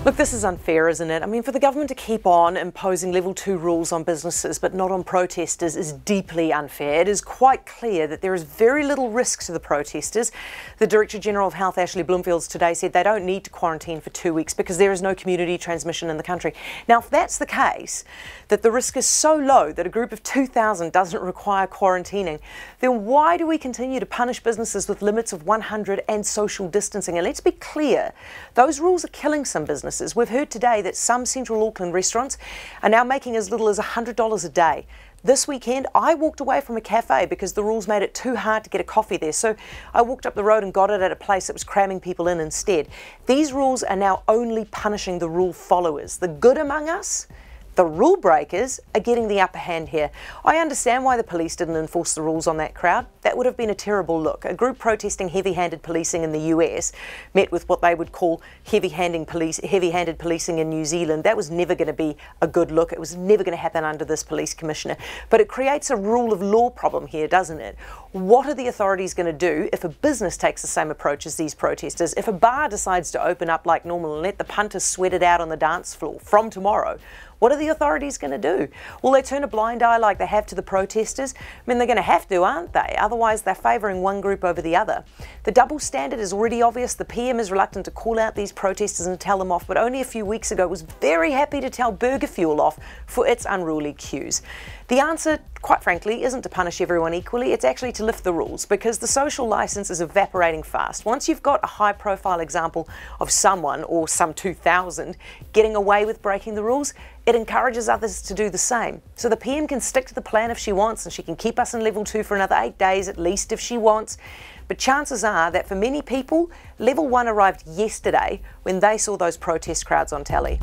Look, this is unfair, isn't it? I mean, for the government to keep on imposing level 2 rules on businesses but not on protesters is deeply unfair. It is quite clear that there is very little risk to the protesters. The Director General of Health, Ashley Bloomfield, today said they don't need to quarantine for 2 weeks because there is no community transmission in the country. Now, if that's the case, that the risk is so low that a group of 2,000 doesn't require quarantining, then why do we continue to punish businesses with limits of 100 and social distancing? And let's be clear, those rules are killing some businesses. We've heard today that some central Auckland restaurants are now making as little as $100 a day. This weekend, I walked away from a cafe because the rules made it too hard to get a coffee there. So I walked up the road and got it at a place that was cramming people in instead. These rules are now only punishing the rule followers. The good among us, the rule breakers, are getting the upper hand here. I understand why the police didn't enforce the rules on that crowd. That would have been a terrible look. A group protesting heavy-handed policing in the US met with what they would call heavy-handed policing in New Zealand. That was never going to be a good look. It was never going to happen under this police commissioner. But it creates a rule of law problem here, doesn't it? What are the authorities going to do if a business takes the same approach as these protesters? If a bar decides to open up like normal and let the punters sweat it out on the dance floor from tomorrow, what are the authorities going to do? Will they turn a blind eye like they have to the protesters? I mean, they're going to have to, aren't they? Otherwise, they're favouring one group over the other. The double standard is already obvious. The PM is reluctant to call out these protesters and tell them off, but only a few weeks ago was very happy to tell Burger Fuel off for its unruly queues. The answer, quite frankly, isn't to punish everyone equally. It's actually to lift the rules, because the social licence is evaporating fast. Once you've got a high-profile example of someone, or some 2,000, getting away with breaking the rules, it encourages others to do the same. So the PM can stick to the plan if she wants, and she can keep us in level 2 for another 8 days at least if she wants. But chances are that for many people, level 1 arrived yesterday when they saw those protest crowds on telly.